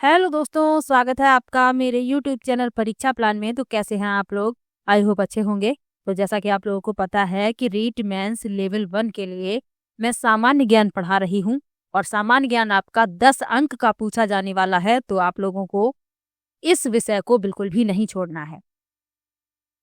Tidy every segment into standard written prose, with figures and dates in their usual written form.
Hello दोस्तों, स्वागत है आपका मेरे यूट्यूब चैनल परीक्षा प्लान में। तो कैसे हैं आप लोग? आई होप अच्छे होंगे। तो जैसा कि आप लोगों को पता है कि रीट मेंस लेवल 1 के लिए मैं सामान्य ज्ञान पढ़ा रही हूं और सामान्य ज्ञान आपका 10 अंक का पूछा जाने वाला है। तो आप लोगों को इस विषय को बिल्कुल भी नहीं छोड़ना है।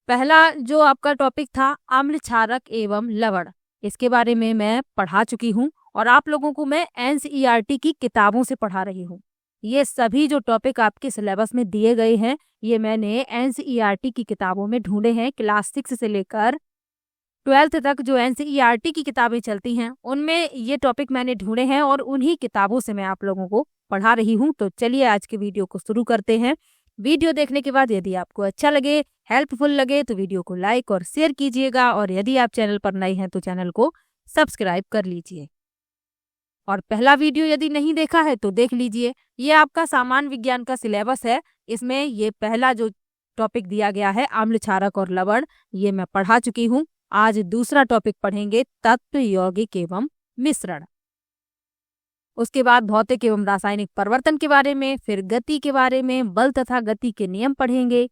पहला जो आपका टॉपिक था अम्ल क्षारक एवं लवण, इसके बारे में मैं पढ़ा चुकी हूँ और आप लोगों को मैं एनसीईआरटी की किताबों से पढ़ा रही हूँ। ये सभी जो टॉपिक आपके सिलेबस में दिए गए हैं ये मैंने एनसीईआरटी की किताबों में ढूंढे हैं। क्लास 6 से लेकर 12th तक जो एनसीईआरटी की किताबें चलती हैं उनमें ये टॉपिक मैंने ढूंढे हैं और उन्हीं किताबों से मैं आप लोगों को पढ़ा रही हूँ। तो चलिए आज के वीडियो को शुरू करते हैं। वीडियो देखने के बाद यदि आपको अच्छा लगे, हेल्पफुल लगे तो वीडियो को लाइक और शेयर कीजिएगा और यदि आप चैनल पर नए हैं तो चैनल को सब्सक्राइब कर लीजिए। और पहला वीडियो यदि नहीं देखा है तो देख लीजिए। ये आपका सामान्य विज्ञान का सिलेबस है। इसमें ये पहला जो टॉपिक दिया गया है अम्ल क्षारक और लवण, ये मैं पढ़ा चुकी हूँ। आज दूसरा टॉपिक पढ़ेंगे तत्व यौगिक एवं मिश्रण। उसके बाद भौतिक एवं रासायनिक परिवर्तन के बारे में, फिर गति के बारे में, बल तथा गति के नियम पढ़ेंगे,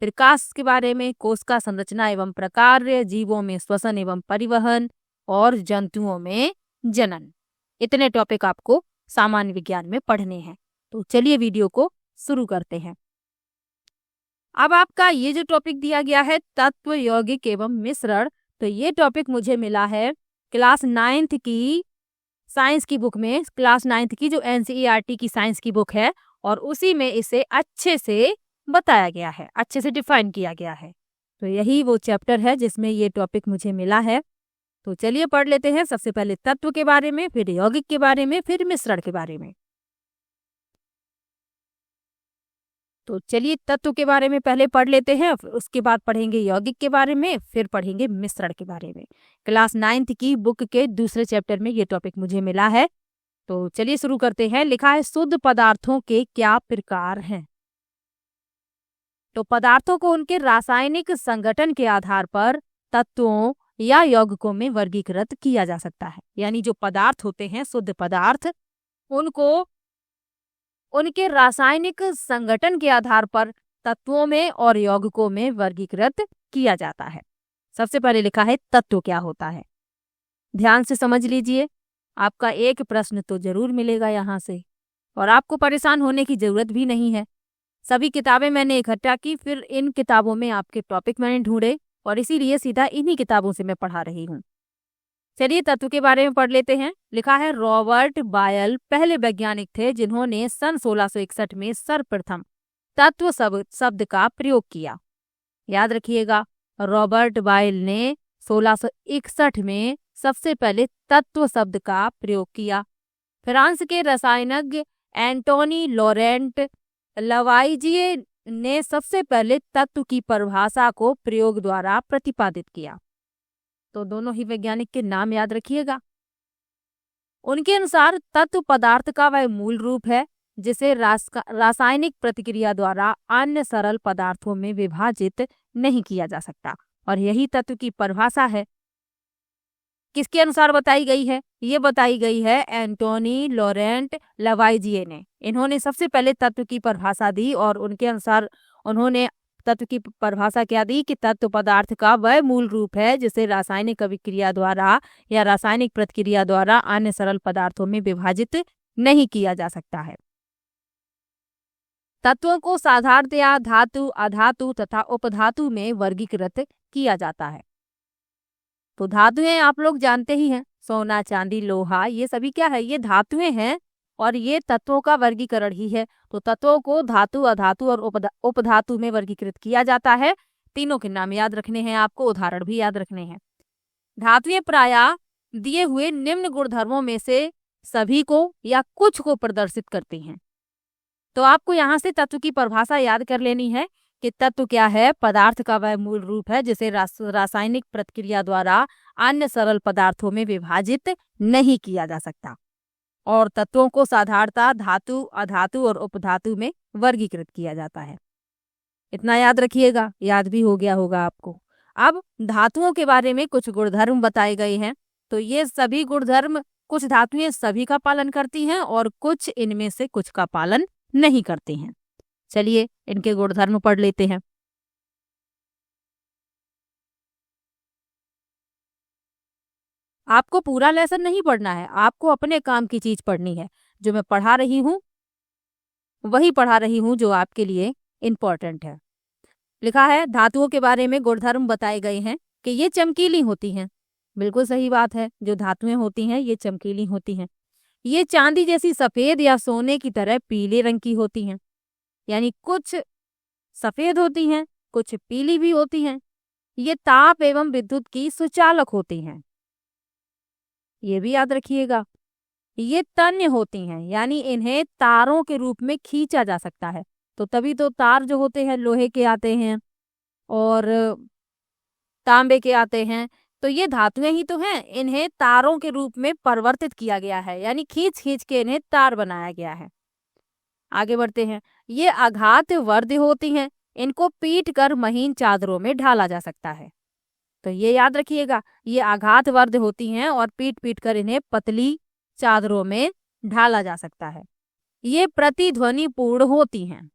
फिर काश के बारे में, कोशिका संरचना एवं प्रकार, जीवों में श्वसन एवं परिवहन और जंतुओं में जनन। इतने टॉपिक आपको सामान्य विज्ञान में पढ़ने हैं। तो चलिए वीडियो को शुरू करते हैं। अब आपका ये जो टॉपिक दिया गया है तत्व यौगिक एवं मिश्रण, तो ये टॉपिक मुझे मिला है क्लास 9th की साइंस की बुक में। क्लास 9th की जो एनसीईआरटी की साइंस की बुक है और उसी में इसे अच्छे से बताया गया है, अच्छे से डिफाइन किया गया है। तो यही वो चैप्टर है जिसमें ये टॉपिक मुझे मिला है। तो चलिए पढ़ लेते हैं। सबसे पहले तत्व के बारे में, फिर यौगिक के बारे में, फिर मिश्रण के बारे में। तो चलिए तत्व के बारे में पहले पढ़ लेते हैं, फिर उसके बाद पढ़ेंगे यौगिक के बारे में, फिर पढ़ेंगे मिश्रण के बारे में। क्लास 9th की बुक के दूसरे चैप्टर में ये टॉपिक मुझे मिला है। तो चलिए शुरू करते हैं। लिखा है शुद्ध पदार्थों के क्या प्रकार हैं। तो पदार्थों को उनके रासायनिक संगठन के आधार पर तत्वों या यौगिकों में वर्गीकृत किया जा सकता है। यानी जो पदार्थ होते हैं शुद्ध पदार्थ, उनको उनके रासायनिक संगठन के आधार पर तत्वों में और यौगिकों में वर्गीकृत किया जाता है। सबसे पहले लिखा है तत्व क्या होता है। ध्यान से समझ लीजिए, आपका एक प्रश्न तो जरूर मिलेगा यहाँ से और आपको परेशान होने की जरूरत भी नहीं है। सभी किताबें मैंने इकट्ठा की, फिर इन किताबों में आपके टॉपिक मैंने ढूंढे और इसीलिए सीधा इन्हीं किताबों से मैं पढ़ा रही हूँ। चलिए तत्व के बारे में पढ़ लेते हैं। लिखा है रॉबर्ट बायल पहले वैज्ञानिक थे जिन्होंने सन 1661 में सर्वप्रथम तत्व शब्द का प्रयोग किया। याद रखिएगा, रॉबर्ट बायल ने 1661 में सबसे पहले तत्व शब्द का प्रयोग किया। फ्रांस के रसायनज्ञ एंटोनी लॉरेंट लवाइजिए ने सबसे पहले तत्व की परिभाषा को प्रयोग द्वारा प्रतिपादित किया। तो दोनों ही वैज्ञानिक के नाम याद रखिएगा। उनके अनुसार तत्व पदार्थ का वह मूल रूप है जिसे रासायनिक प्रतिक्रिया द्वारा अन्य सरल पदार्थों में विभाजित नहीं किया जा सकता, और यही तत्व की परिभाषा है। किसके अनुसार बताई गई है? ये बताई गई है एंटोनी लॉरेंट लवाइजिए ने। इन्होंने सबसे पहले तत्व की परिभाषा दी और उनके अनुसार उन्होंने तत्व की परिभाषा क्या दी कि तत्व पदार्थ का वह मूल रूप है जिसे रासायनिक अभिक्रिया द्वारा या रासायनिक प्रतिक्रिया द्वारा अन्य सरल पदार्थों में विभाजित नहीं किया जा सकता है। तत्वों को साधारणतया धातु, अधातु तथा उपधातु में वर्गीकृत किया जाता है। तो धातुएं आप लोग जानते ही हैं, सोना, चांदी, लोहा, ये सभी क्या है? ये धातुएं हैं और ये तत्वों का वर्गीकरण ही है। तो तत्वों को धातु, अधातु और उपधातु में वर्गीकृत किया जाता है। तीनों के नाम याद रखने हैं आपको, उदाहरण भी याद रखने हैं। धातुएं प्रायः दिए हुए निम्न गुणधर्मों में से सभी को या कुछ को प्रदर्शित करती हैं। तो आपको यहाँ से तत्व की परिभाषा याद कर लेनी है कि तत्व क्या है? पदार्थ का वह मूल रूप है जिसे रासायनिक प्रतिक्रिया द्वारा अन्य सरल पदार्थों में विभाजित नहीं किया जा सकता, और तत्वों को साधारणतः धातु, अधातु और उपधातु में वर्गीकृत किया जाता है। इतना याद रखिएगा, याद भी हो गया होगा आपको। अब धातुओं के बारे में कुछ गुणधर्म बताए गए हैं। तो ये सभी गुणधर्म, कुछ धातुएं सभी का पालन करती हैं और कुछ इनमें से कुछ का पालन नहीं करती हैं। चलिए इनके गुणधर्म पढ़ लेते हैं। आपको पूरा लेसन नहीं पढ़ना है, आपको अपने काम की चीज पढ़नी है। जो मैं पढ़ा रही हूँ वही पढ़ा रही हूँ जो आपके लिए इम्पोर्टेंट है। लिखा है धातुओं के बारे में गुणधर्म बताए गए हैं कि ये चमकीली होती हैं। बिल्कुल सही बात है, जो धातुएं होती हैं ये चमकीली होती हैं। ये चांदी जैसी सफेद या सोने की तरह पीले रंग की होती हैं। यानी कुछ सफेद होती हैं, कुछ पीली भी होती हैं। ये ताप एवं विद्युत की सुचालक होती हैं। ये भी याद रखिएगा। ये तन्य होती हैं, यानी इन्हें तारों के रूप में खींचा जा सकता है। तो तभी तो तार जो होते हैं लोहे के आते हैं और तांबे के आते हैं। तो ये धातुएं ही तो हैं, इन्हें तारों के रूप में परिवर्तित किया गया है, यानी खींच खींच के इन्हें तार बनाया गया है। आगे बढ़ते हैं। ये आघात वर्ध होती हैं, इनको पीट कर महीन चादरों में ढाला जा सकता है। तो ये याद रखिएगा, ये आघात वर्ध होती हैं और पीट पीट कर इन्हें पतली चादरों में ढाला जा सकता है। ये प्रतिध्वनि पूर्ण होती हैं।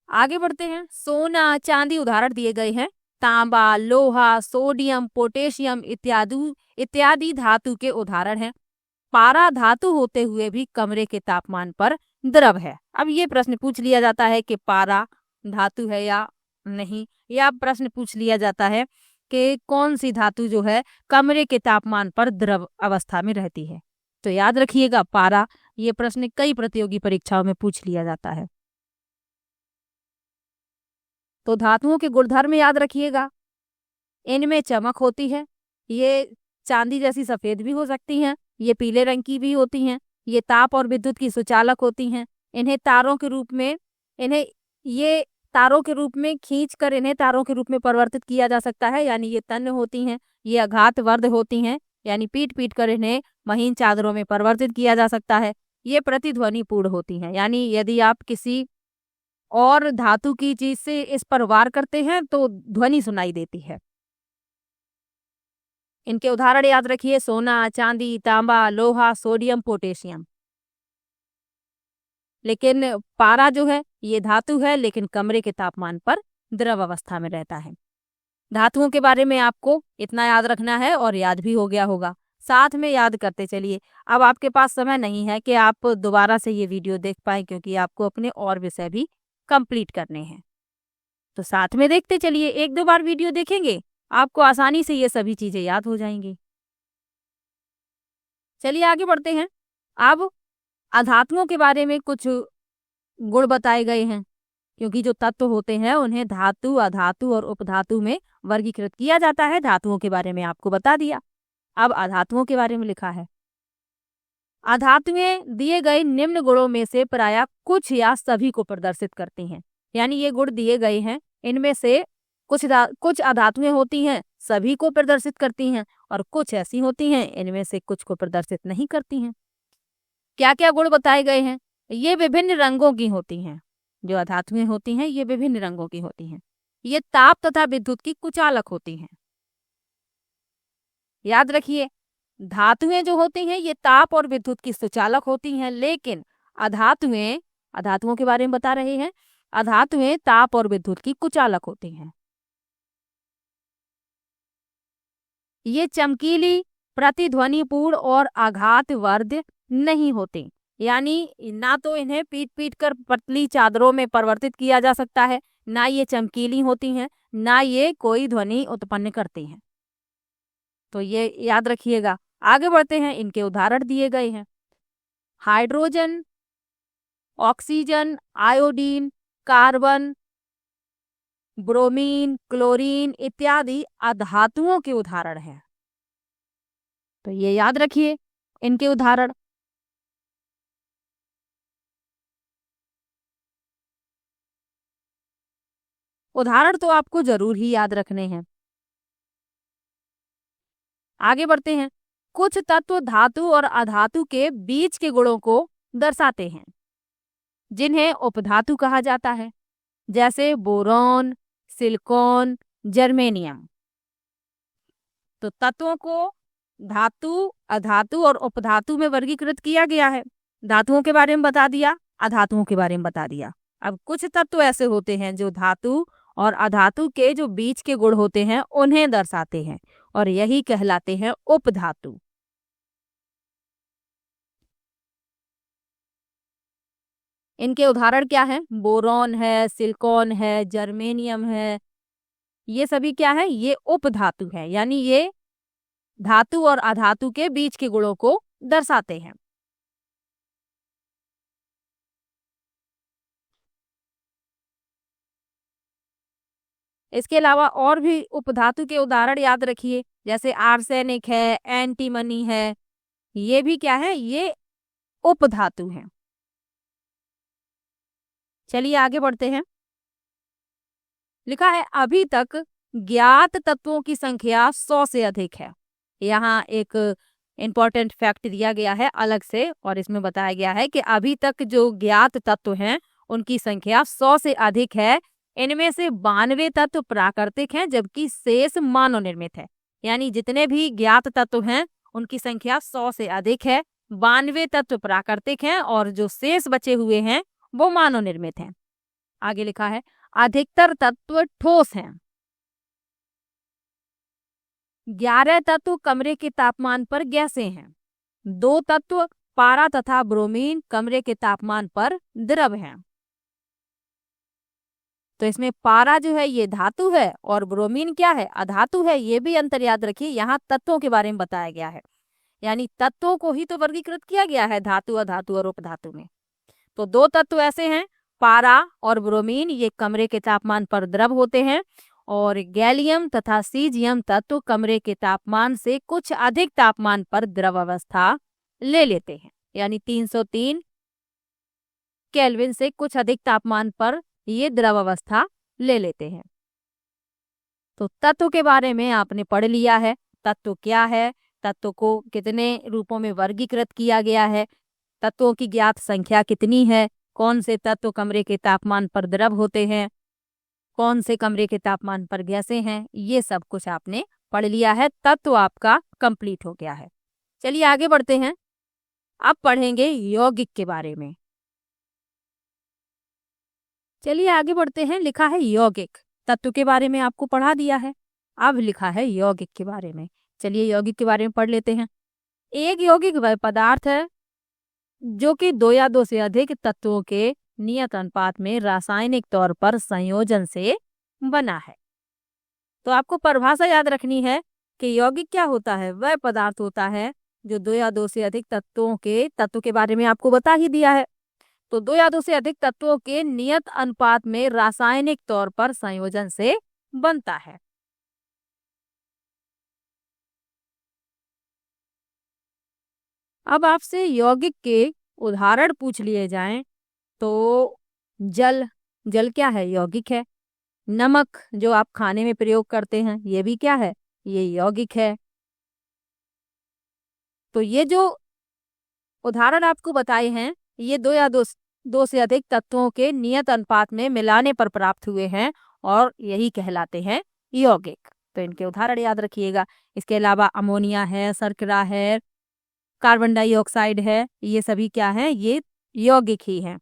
आगे बढ़ते हैं। सोना चांदी उदाहरण दिए गए हैं। तांबा, लोहा, सोडियम, पोटेशियम इत्यादि इत्यादि धातु के उदाहरण हैं। पारा धातु होते हुए भी कमरे के तापमान पर द्रव है। अब ये प्रश्न पूछ लिया जाता है कि पारा धातु है या नहीं, या प्रश्न पूछ लिया जाता है कि कौन सी धातु जो है कमरे के तापमान पर द्रव अवस्था में रहती है। तो याद रखिएगा पारा, ये प्रश्न कई प्रतियोगी परीक्षाओं में पूछ लिया जाता है। तो धातुओं के गुणधर्म याद रखिएगा। इनमें चमक होती है, ये चांदी जैसी सफेद भी हो सकती हैं, ये पीले रंग की भी होती हैं, ये ताप और विद्युत की सुचालक होती हैं। इन्हें तारों के रूप में इन्हें ये तारों के रूप में खींच कर इन्हें तारों के रूप में परिवर्तित किया जा सकता है, यानी ये तन्य होती हैं। ये आघात वर्ध होती हैं, यानी पीट पीट कर इन्हें महीन चादरों में परिवर्तित किया जा सकता है। ये प्रतिध्वनि पूर्ण होती हैं, यानी यदि आप किसी और धातु की चीज से इस पर वार करते हैं तो ध्वनि सुनाई देती है। इनके उदाहरण याद रखिए। सोना, चांदी, तांबा, लोहा, सोडियम, पोटेशियम। लेकिन पारा जो है ये धातु है, लेकिन कमरे के तापमान पर द्रव अवस्था में रहता है। धातुओं के बारे में आपको इतना याद रखना है और याद भी हो गया होगा। साथ में याद करते चलिए। अब आपके पास समय नहीं है कि आप दोबारा से ये वीडियो देख पाएं, क्योंकि आपको अपने और विषय भी कंप्लीट करने हैं। तो साथ में देखते चलिए। एक दो बार वीडियो देखेंगे, आपको आसानी से ये सभी चीजें याद हो जाएंगी। चलिए आगे बढ़ते हैं। अब अधातुओं के बारे में कुछ गुण बताए गए हैं, क्योंकि जो तत्व होते हैं उन्हें धातु, अधातु और उपधातु में वर्गीकृत किया जाता है। धातुओं के बारे में आपको बता दिया। अब अधातुओं के बारे में लिखा है। अधातुएं दिए गए निम्न गुणों में से प्रायः कुछ या सभी को प्रदर्शित करती हैं। यानी ये गुण दिए गए हैं, इनमें से कुछ अधातुएं होती हैं सभी को प्रदर्शित करती हैं, और कुछ ऐसी होती हैं इनमें से कुछ को प्रदर्शित नहीं करती हैं। क्या क्या गुण बताए गए हैं? ये विभिन्न रंगों की होती हैं। जो अधातुएं होती हैं ये विभिन्न रंगों की होती हैं। ये ताप तथा विद्युत की कुचालक होती हैं। याद रखिए, धातुएं जो होती हैं ये ताप और विद्युत की सुचालक होती हैं, लेकिन अधातुओं के बारे में बता रहे हैं। अधातुएं ताप और विद्युत की कुचालक होती हैं। ये चमकीली, प्रतिध्वनिपूर्ण और आघातवर्ध नहीं होती। यानी ना तो इन्हें पीट पीट कर पतली चादरों में परिवर्तित किया जा सकता है, ना ये चमकीली होती हैं, ना ये कोई ध्वनि उत्पन्न करती हैं। तो ये याद रखिएगा। आगे बढ़ते हैं। इनके उदाहरण दिए गए हैं। Hydrogen, oxygen, iodine, carbon, bromine, chlorine इत्यादि अधातुओं के उदाहरण हैं। तो ये याद रखिए इनके उदाहरण। उदाहरण तो आपको जरूर ही याद रखने हैं। आगे बढ़ते हैं। कुछ तत्व धातु और अधातु के बीच के गुणों को दर्शाते हैं, जिन्हें उपधातु कहा जाता है, जैसे बोरॉन, सिलिकॉन, जर्मेनियम। तो तत्वों को धातु, अधातु और उपधातु में वर्गीकृत किया गया है। धातुओं के बारे में बता दिया, अधातुओं के बारे में बता दिया। अब कुछ तत्व ऐसे होते हैं जो धातु और अधातु के जो बीच के गुण होते हैं उन्हें दर्शाते हैं, और यही कहलाते हैं उपधातु। इनके उदाहरण क्या है? बोरॉन है, सिलिकॉन है, जर्मेनियम है। ये सभी क्या है? ये उपधातु है, यानी ये धातु और अधातु के बीच के गुणों को दर्शाते हैं। इसके अलावा और भी उपधातु के उदाहरण याद रखिए, जैसे आर्सेनिक है, एंटीमनी है। ये भी क्या है? ये उपधातु हैं। चलिए आगे बढ़ते हैं। लिखा है अभी तक ज्ञात तत्वों की संख्या 100 से अधिक है। यहाँ एक इम्पोर्टेंट फैक्ट दिया गया है अलग से, और इसमें बताया गया है कि अभी तक जो ज्ञात तत्व हैं उनकी संख्या 100 से अधिक है। इनमें से 92 तत्व प्राकृतिक हैं, जबकि शेष मानव निर्मित है। यानी जितने भी ज्ञात तत्व हैं उनकी संख्या 100 से अधिक है, 92 तत्व प्राकृतिक हैं, और जो शेष बचे हुए हैं वो मानव निर्मित हैं। आगे लिखा है अधिकतर तत्व ठोस हैं। 11 तत्व कमरे के तापमान पर गैसें हैं। 2 तत्व पारा तथा ब्रोमीन कमरे के तापमान पर द्रव हैं। तो इसमें पारा जो है ये धातु है और ब्रोमीन क्या है? अधातु है। ये भी अंतर याद रखिए, यहाँ तत्वों के बारे में बताया गया है, यानी तत्वों को ही तो वर्गीकृत किया गया है धातु, अधातु और उपधातु में। तो 2 तत्व ऐसे हैं, पारा और ब्रोमीन, ये कमरे के तापमान पर द्रव होते हैं, और गैलियम तथा सीजियम तत्व कमरे के तापमान से कुछ अधिक तापमान पर द्रव अवस्था ले लेते हैं, यानी 303 केल्विन से कुछ अधिक तापमान पर ये द्रव अवस्था ले लेते हैं। तो तत्व के बारे में आपने पढ़ लिया है, तत्व क्या है, तत्व को कितने रूपों में वर्गीकृत किया गया है, तत्वों की ज्ञात संख्या कितनी है, कौन से तत्व कमरे के तापमान पर द्रव होते हैं, कौन से कमरे के तापमान पर गैसें हैं, ये सब कुछ आपने पढ़ लिया है। तत्व आपका कंप्लीट हो गया है। चलिए आगे बढ़ते हैं। अब पढ़ेंगे यौगिक के बारे में। चलिए आगे बढ़ते हैं। लिखा है यौगिक। तत्व के बारे में आपको पढ़ा दिया है, अब लिखा है यौगिक के बारे में। चलिए यौगिक के बारे में पढ़ लेते हैं। एक यौगिक वह पदार्थ है जो कि 2 या 2 से अधिक तत्वों के नियत अनुपात में रासायनिक तौर पर संयोजन से बना है। तो आपको परिभाषा याद रखनी है कि यौगिक क्या होता है? वह पदार्थ होता है जो 2 या 2 से अधिक तत्व के बारे में आपको बता ही दिया है। तो 2 या 2 से अधिक तत्वों के नियत अनुपात में रासायनिक तौर पर संयोजन से बनता है। अब आपसे यौगिक के उदाहरण पूछ लिए जाएं तो जल, जल क्या है? यौगिक है। नमक जो आप खाने में प्रयोग करते हैं, ये भी क्या है? ये यौगिक है। तो ये जो उदाहरण आपको बताए हैं, ये 2 या 2 से अधिक तत्वों के नियत अनुपात में मिलाने पर प्राप्त हुए हैं, और यही कहलाते हैं यौगिक। तो इनके उदाहरण याद रखिएगा। इसके अलावा अमोनिया है, शर्करा है, कार्बन डाइऑक्साइड है, ये सभी क्या हैं? ये यौगिक ही हैं।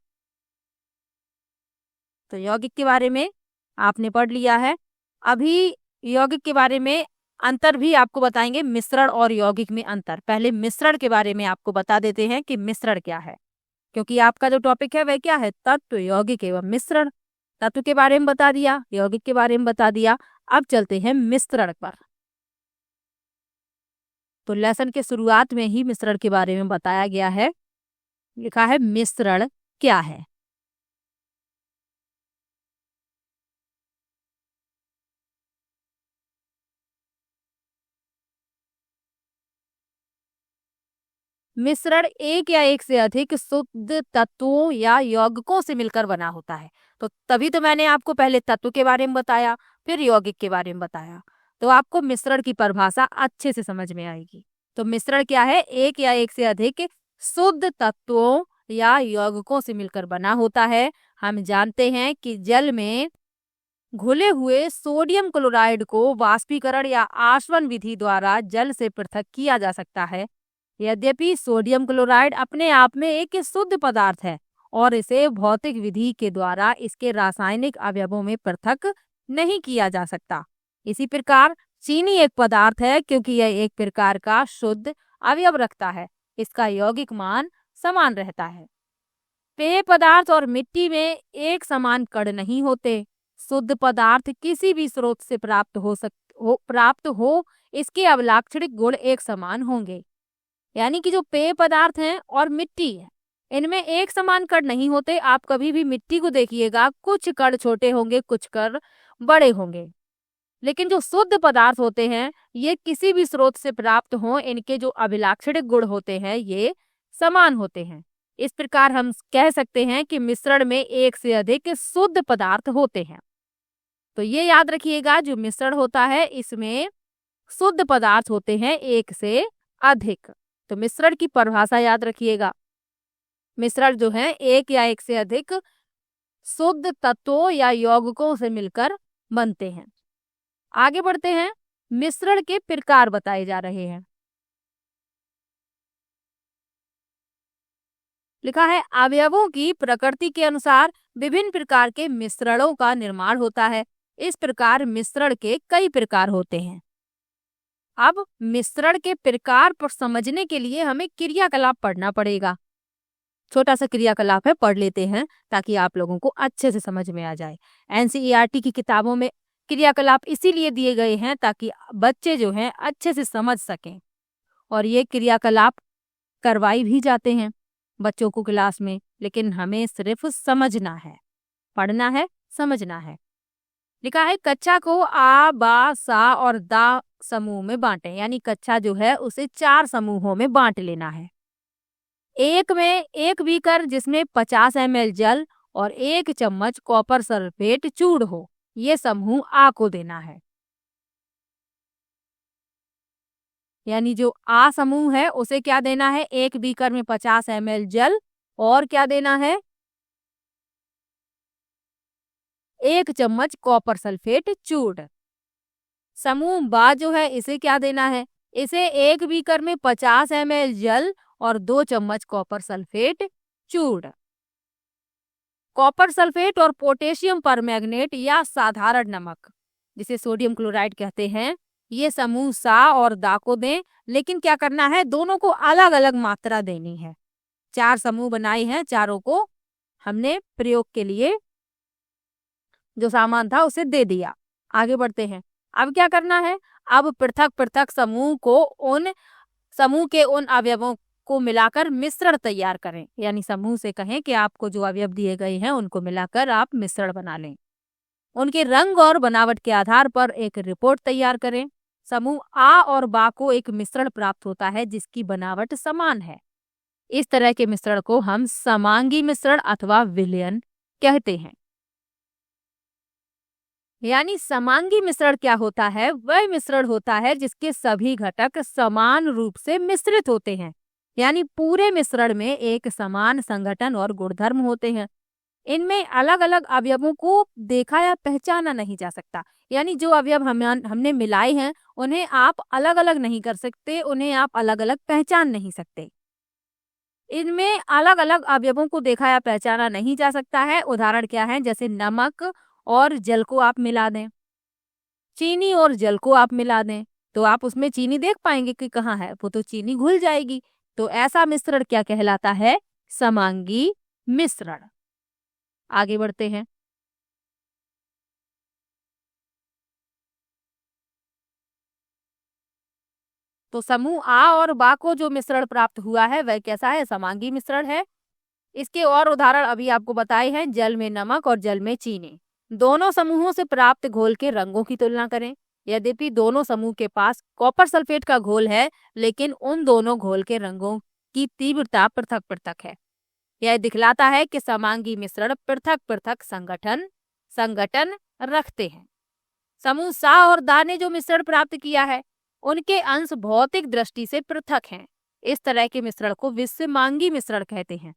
तो यौगिक के बारे में आपने पढ़ लिया है। अभी यौगिक के बारे में अंतर भी आपको बताएंगे, मिश्रण और यौगिक में अंतर। पहले मिश्रण के बारे में आपको बता देते हैं कि मिश्रण क्या है, क्योंकि आपका जो टॉपिक है वह क्या है? तत्व, यौगिक एवं मिश्रण। तत्व के बारे में बता दिया, यौगिक के बारे में बता दिया। अब चलते हैं मिश्रण पर। तो लेसन के शुरुआत में ही मिश्रण के बारे में बताया गया है। लिखा है मिश्रण क्या है। मिश्रण एक या एक से अधिक शुद्ध तत्वों या यौगिकों से मिलकर बना होता है। तो तभी तो मैंने आपको पहले तत्व के बारे में बताया, फिर यौगिक के बारे में बताया, तो आपको मिश्रण की परिभाषा अच्छे से समझ में आएगी। तो मिश्रण क्या है? एक या एक से अधिक शुद्ध तत्वों या यौगिकों से मिलकर बना होता है। हम जानते हैं कि जल में घुले हुए सोडियम क्लोराइड को वाष्पीकरण या आसवन विधि द्वारा जल से पृथक किया जा सकता है। यद्यपि सोडियम क्लोराइड अपने आप में एक शुद्ध पदार्थ है और इसे भौतिक विधि के द्वारा इसके रासायनिक अवयवों में पृथक नहीं किया जा सकता। इसी प्रकार चीनी एक पदार्थ है क्योंकि यह एक प्रकार का शुद्ध अवयव रखता है, इसका यौगिक मान समान रहता है। पेय पदार्थ और मिट्टी में एक समान कण नहीं होते। शुद्ध पदार्थ किसी भी स्रोत से प्राप्त हो इसके अवलाक्षणिक गुण एक समान होंगे। यानी कि जो पेय पदार्थ हैं और मिट्टी है, इनमें एक समान कण नहीं होते। आप कभी भी मिट्टी को देखिएगा, कुछ कण छोटे होंगे, कुछ कण बड़े होंगे। लेकिन जो शुद्ध पदार्थ होते हैं, ये किसी भी स्रोत से प्राप्त हों, इनके जो अभिलाक्षणिक गुण होते हैं ये समान होते हैं। इस प्रकार हम कह सकते हैं कि मिश्रण में एक से अधिक शुद्ध पदार्थ होते हैं। तो ये याद रखिएगा, जो मिश्रण होता है इसमें शुद्ध पदार्थ होते हैं एक से अधिक। तो मिश्रण की परिभाषा याद रखिएगा। मिश्रण जो है एक या एक से अधिक शुद्ध तत्वों या यौगिकों से मिलकर बनते हैं। आगे बढ़ते हैं, मिश्रण के प्रकार बताए जा रहे हैं। लिखा है अवयवों की प्रकृति के अनुसार विभिन्न प्रकार के मिश्रणों का निर्माण होता है। इस प्रकार मिश्रण के कई प्रकार होते हैं। अब मिश्रण के प्रकार पर समझने के लिए हमें क्रियाकलाप पढ़ना पड़ेगा। छोटा सा क्रियाकलाप है, पढ़ लेते हैं ताकि आप लोगों को अच्छे से समझ में आ जाए। एनसीईआरटी की किताबों में क्रियाकलाप इसीलिए दिए गए हैं ताकि बच्चे जो हैं अच्छे से समझ सकें, और ये क्रियाकलाप करवाई भी जाते हैं बच्चों को क्लास में। लेकिन हमें सिर्फ समझना है, पढ़ना है, समझना है। लिखा है कक्षा को आ, बा, सा और दा समूह में बांटें। यानी कक्षा जो है उसे 4 समूहों में बांट लेना है। एक बीकर जिसमें 50 ml जल और 1 चम्मच कॉपर सल्फेट चूर्ण हो, ये समूह आ को देना है। यानी जो आ समूह है उसे क्या देना है, एक बीकर में 50 ml जल और क्या देना है, 1 चम्मच कॉपर सल्फेट चूर्ण। समूह बा जो है इसे क्या देना है, इसे एक बीकर में 50 ml जल और 2 चम्मच कॉपर सल्फेट चूर्ण। कॉपर सल्फेट और पोटेशियम परमैंगनेट या साधारण नमक जिसे सोडियम क्लोराइड कहते हैं, ये समूह सा और दा को दें। लेकिन क्या करना है, दोनों को अलग अलग मात्रा देनी है। 4 समूह बनाए हैं, चारों को हमने प्रयोग के लिए जो सामान था उसे दे दिया। आगे बढ़ते हैं। अब क्या करना है, अब पृथक पृथक समूह के उन अवयवों को मिलाकर मिश्रण तैयार करें। यानी समूह से कहें कि आपको जो अवयव दिए गए हैं उनको मिलाकर आप मिश्रण बना लें। उनके रंग और बनावट के आधार पर एक रिपोर्ट तैयार करें। समूह आ और बा को एक मिश्रण प्राप्त होता है जिसकी बनावट समान है। इस तरह के मिश्रण को हम समांगी मिश्रण अथवा विलयन कहते हैं। यानी समांगी मिश्रण क्या होता है, वह मिश्रण होता है जिसके सभी घटक समान रूप से मिश्रित होते हैं। यानी पूरे मिश्रण में एक समान संगठन और गुणधर्म होते हैं। इनमें अलग अलग अवयवों को देखा या पहचाना नहीं जा सकता। यानी जो अवयव हमने मिलाए हैं उन्हें आप अलग अलग नहीं कर सकते, उन्हें आप अलग अलग पहचान नहीं सकते। इनमें अलग अलग अवयवों को देखा या पहचाना नहीं जा सकता है। उदाहरण क्या है, जैसे नमक और जल को आप मिला दें, चीनी और जल को आप मिला दें, तो आप उसमें चीनी देख पाएंगे कि कहाँ है, वो तो चीनी घुल जाएगी। तो ऐसा मिश्रण क्या कहलाता है, समांगी मिश्रण। आगे बढ़ते हैं। तो समूह आ और बा को जो मिश्रण प्राप्त हुआ है वह कैसा है, समांगी मिश्रण है। इसके और उदाहरण अभी आपको बताए हैं, जल में नमक और जल में चीनी। दोनों समूहों से प्राप्त घोल के रंगों की तुलना करें। यद्यपि दोनों समूह के पास कॉपर सल्फेट का घोल है, लेकिन उन दोनों घोल के रंगों की तीव्रता पृथक पृथक है। यह दिखलाता है कि समांगी मिश्रण पृथक पृथक संगठन रखते हैं। समूह सा और दा ने जो मिश्रण प्राप्त किया है उनके अंश भौतिक दृष्टि से पृथक हैं। इस तरह के मिश्रण को विषमांगी मिश्रण कहते हैं।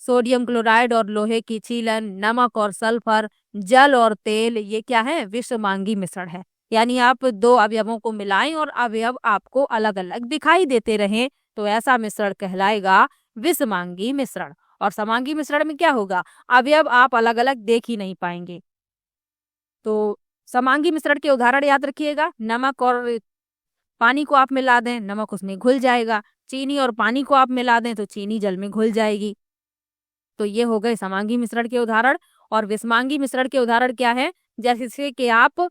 सोडियम क्लोराइड और लोहे की छीलन, नमक और सल्फर, जल और तेल, ये क्या है, विषमांगी मिश्रण है। यानी आप 2 अवयवों को मिलाएं और अवयव आपको अलग अलग दिखाई देते रहें तो ऐसा मिश्रण कहलाएगा विषमांगी मिश्रण। और समांगी मिश्रण में क्या होगा, अवयव आप अलग अलग देख ही नहीं पाएंगे। तो समांगी मिश्रण के उदाहरण याद रखिएगा, नमक और पानी को आप मिला दें, नमक उसमें घुल जाएगा। चीनी और पानी को आप मिला दें तो चीनी जल में घुल जाएगी। तो ये हो गए समांगी मिश्रण के उदाहरण। और विषमांगी मिश्रण के उदाहरण क्या है, जैसे कि आप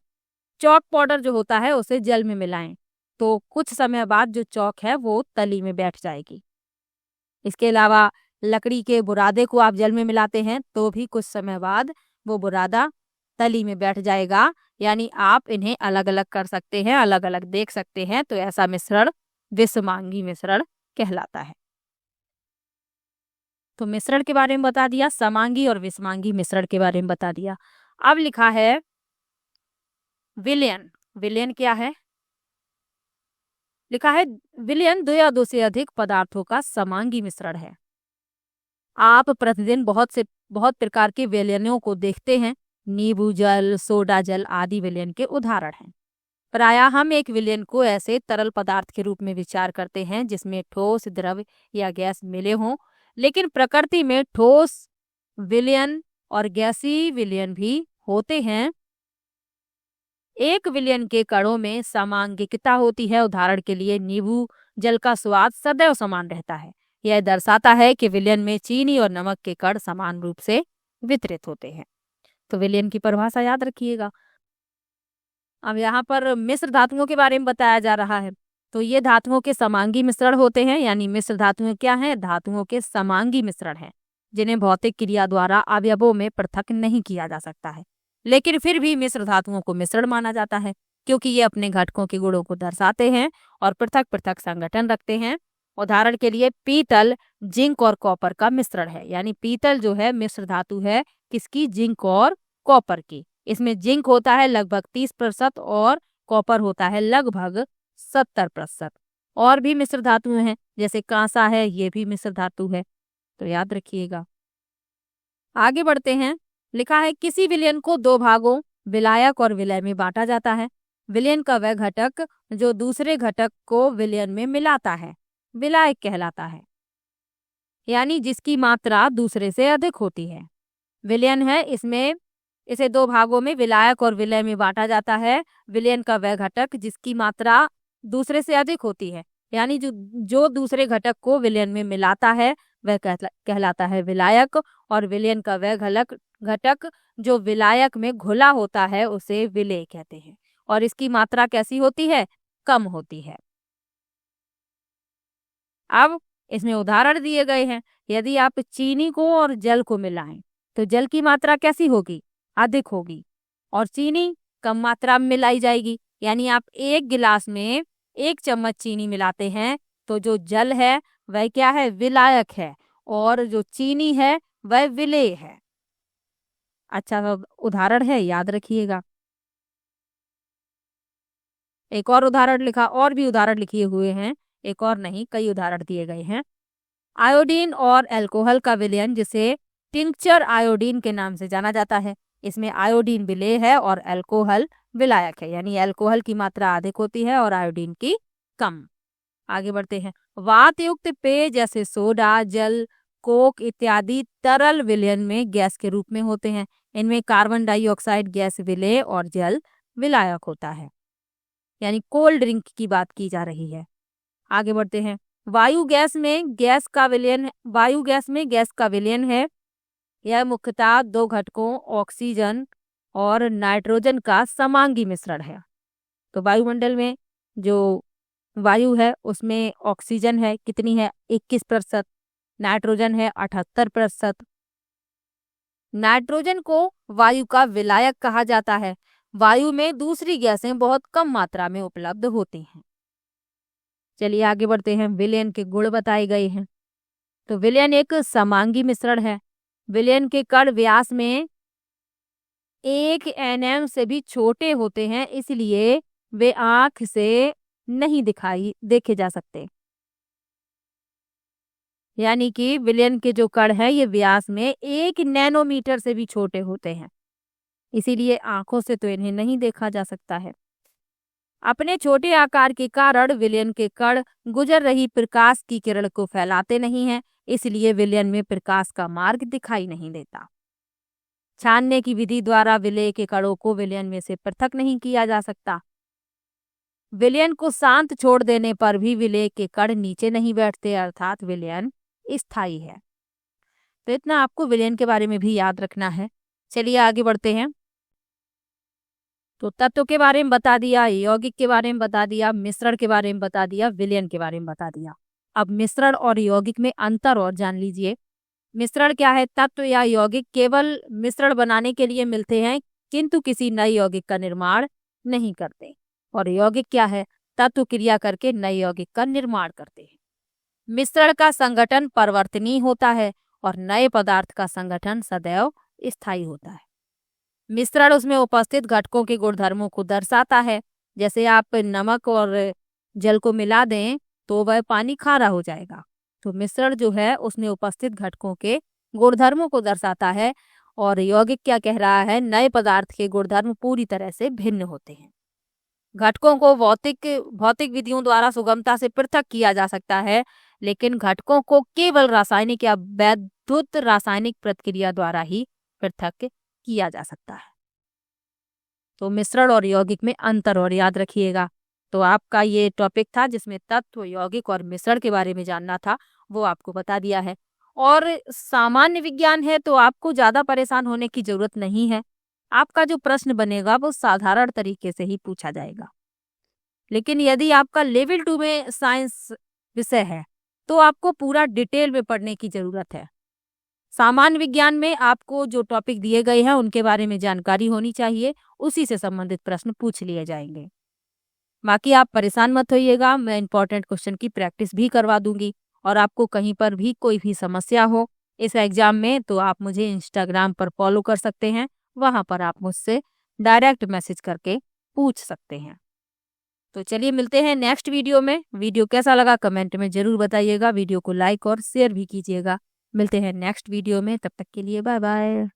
चॉक पाउडर जो होता है उसे जल में मिलाएं तो कुछ समय बाद जो चॉक है वो तली में बैठ जाएगी। इसके अलावा लकड़ी के बुरादे को आप जल में मिलाते हैं तो भी कुछ समय बाद वो बुरादा तली में बैठ जाएगा। यानी आप इन्हें अलग अलग कर सकते हैं, अलग अलग देख सकते हैं। तो ऐसा मिश्रण विषमांगी मिश्रण कहलाता है। तो मिश्रण के बारे में बता दिया, समांगी और विषमांगी मिश्रण के बारे में बता दिया। अब लिखा है विलयन। विलयन क्या है, लिखा है विलयन दो या दो से अधिक पदार्थों का समांगी मिश्रण है। आप प्रतिदिन बहुत प्रकार के विलयनों को देखते हैं। नींबू जल, सोडा जल आदि विलयन के उदाहरण हैं। प्रायः हम एक विलयन को ऐसे तरल पदार्थ के रूप में विचार करते हैं जिसमें ठोस, द्रव या गैस मिले हों। लेकिन प्रकृति में ठोस विलयन और गैसीय विलयन भी होते हैं। एक विलयन के कणों में समांगिकता होती है। उदाहरण के लिए नींबू जल का स्वाद सदैव समान रहता है। यह दर्शाता है कि विलयन में चीनी और नमक के कण समान रूप से वितरित होते हैं। तो विलयन की परिभाषा याद रखिएगा। अब यहाँ पर मिश्र धातुओं के बारे में बताया जा रहा है। तो ये धातुओं के समांगी मिश्रण होते हैं। यानी मिश्र धातुएं क्या हैं, धातुओं के समांगी मिश्रण हैं जिन्हें भौतिक क्रिया द्वारा अवयवों में पृथक नहीं किया जा सकता है। लेकिन फिर भी मिश्र धातुओं को मिश्रण माना जाता है क्योंकि ये अपने घटकों के गुणों को दर्शाते हैं और पृथक पृथक संगठन रखते हैं। उदाहरण के लिए पीतल जिंक और कॉपर का मिश्रण है। यानी पीतल जो है मिश्र धातु है किसकी, जिंक और कॉपर की। इसमें जिंक होता है लगभग 30% और कॉपर होता है लगभग 70%। और भी मिश्र धातुएं हैं जैसे कांसा है, ये भी मिश्र धातु है। तो याद रखिएगा। आगे बढ़ते हैं। लिखा है किसी विलयन को दो भागों विलायक और विलय में बांटा जाता है। विलयन का वह घटक जो दूसरे घटक को विलयन में मिलाता है विलायक कहलाता है, यानी जिसकी मात्रा दूसरे से अधिक होती है। विलयन है, इसमें इसे दो भागों में विलायक और विलय में बांटा जाता है। विलयन का वह घटक जिसकी मात्रा दूसरे से अधिक होती है, यानी जो दूसरे घटक को विलयन में मिलाता है वह कहलाता है विलायक। और विलयन का वह घटक जो विलायक में घुला होता है उसे विलेय कहते हैं। और इसकी मात्रा कैसी होती है, कम होती है। अब इसमें उदाहरण दिए गए हैं। यदि आप चीनी को और जल को मिलाएं तो जल की मात्रा कैसी होगी, अधिक होगी, और चीनी कम मात्रा में मिलाई जाएगी। यानी आप एक गिलास में 1 चम्मच चीनी मिलाते हैं तो जो जल है वह क्या है, विलायक है, और जो चीनी है वह विलेय है। अच्छा उदाहरण है, याद रखिएगा। एक और उदाहरण लिखा, और भी उदाहरण लिखे हुए हैं, एक और नहीं कई उदाहरण दिए गए हैं। आयोडीन और अल्कोहल का विलयन जिसे टिंक्चर आयोडीन के नाम से जाना जाता है। इसमें आयोडीन विलेय है और अल्कोहल विलायक है। यानी अल्कोहल की मात्रा अधिक होती है और आयोडीन की कम। आगे बढ़ते हैं। वात युक्त पेय जैसे सोडा, जल, कोक इत्यादि तरल विलयन में गैस के रूप में होते हैं। इनमें कार्बन डाइऑक्साइड गैस विलेय और जल विलायक होता है। यानी कोल्ड ड्रिंक की बात की जा रही है। आगे बढ़ते हैं। वायु गैस में गैस का विलयन है। यह मुख्यतः दो घटकों ऑक्सीजन और नाइट्रोजन का समांगी मिश्रण है। तो वायुमंडल में जो वायु है उसमें ऑक्सीजन है, कितनी है, 21%, नाइट्रोजन है 78%। नाइट्रोजन को वायु का विलायक कहा जाता है। वायु में दूसरी गैसें बहुत कम मात्रा में उपलब्ध होती हैं। चलिए आगे बढ़ते हैं। विलयन के गुण बताए गए हैं। तो विलयन एक समांगी मिश्रण है। विलयन के कण व्यास में 1 nm से भी छोटे होते हैं, इसलिए वे आंख से नहीं देखे जा सकते। यानी कि विलयन के जो कण है ये व्यास में 1 नैनोमीटर से भी छोटे होते हैं, इसीलिए आंखों से तो इन्हें नहीं देखा जा सकता है। अपने छोटे आकार के कारण विलयन के कण गुजर रही प्रकाश की किरण को फैलाते नहीं हैं, इसलिए विलयन में प्रकाश का मार्ग दिखाई नहीं देता। छानने की विधि द्वारा विलय के कणों को विलयन में से पृथक नहीं किया जा सकता। विलयन को शांत छोड़ देने पर भी विलय के कण नीचे नहीं बैठते, अर्थात विलयन स्थायी है। तो इतना आपको विलयन के बारे में भी याद रखना है। चलिए आगे बढ़ते हैं। तो तत्व के बारे में बता दिया, यौगिक के बारे में बता दिया, मिश्रण के बारे में बता दिया, विलयन के बारे में बता दिया। अब मिश्रण और यौगिक में अंतर और जान लीजिए। मिश्रण क्या है? तत्व या यौगिक केवल मिश्रण बनाने के लिए मिलते हैं, किंतु किसी नए यौगिक का निर्माण नहीं करते। और यौगिक क्या है? तत्व क्रिया करके नए यौगिक का निर्माण करते हैं। मिश्रण का संगठन परिवर्तनीय होता है और नए पदार्थ का संगठन सदैव स्थायी होता है। मिश्रण उसमें उपस्थित घटकों के गुणधर्मों को दर्शाता है। जैसे आप नमक और जल को मिला दें तो वह पानी खारा हो जाएगा। तो मिश्रण जो है उसमें उपस्थित घटकों के गुणधर्मों को दर्शाता है। और यौगिक क्या कह रहा है? नए पदार्थ के गुणधर्म पूरी तरह से भिन्न होते हैं। घटकों को भौतिक विधियों द्वारा सुगमता से पृथक किया जा सकता है, लेकिन घटकों को केवल रासायनिक या वैद्युत रासायनिक प्रक्रिया द्वारा ही पृथक किया जा सकता है। तो मिश्रण और यौगिक में अंतर और याद रखिएगा। तो आपका ये टॉपिक था जिसमें तत्व, यौगिक और मिश्रण के बारे में जानना था, वो आपको बता दिया है। और सामान्य विज्ञान है तो आपको ज़्यादा परेशान होने की जरूरत नहीं है। आपका जो प्रश्न बनेगा वो साधारण तरीके से ही पूछा जाएगा। लेकिन यदि आपका लेवल 2 में साइंस विषय है तो आपको पूरा डिटेल में पढ़ने की जरूरत है। सामान्य विज्ञान में आपको जो टॉपिक दिए गए हैं उनके बारे में जानकारी होनी चाहिए, उसी से संबंधित प्रश्न पूछ लिए जाएंगे। बाकी आप परेशान मत होइएगा, मैं इंपॉर्टेंट क्वेश्चन की प्रैक्टिस भी करवा दूंगी। और आपको कहीं पर भी कोई भी समस्या हो इस एग्जाम में तो आप मुझे इंस्टाग्राम पर फॉलो कर सकते हैं, वहां पर आप मुझसे डायरेक्ट मैसेज करके पूछ सकते हैं। तो चलिए मिलते हैं नेक्स्ट वीडियो में। वीडियो कैसा लगा कमेंट में जरूर बताइएगा। वीडियो को लाइक और शेयर भी कीजिएगा। मिलते हैं नेक्स्ट वीडियो में, तब तक के लिए बाय बाय।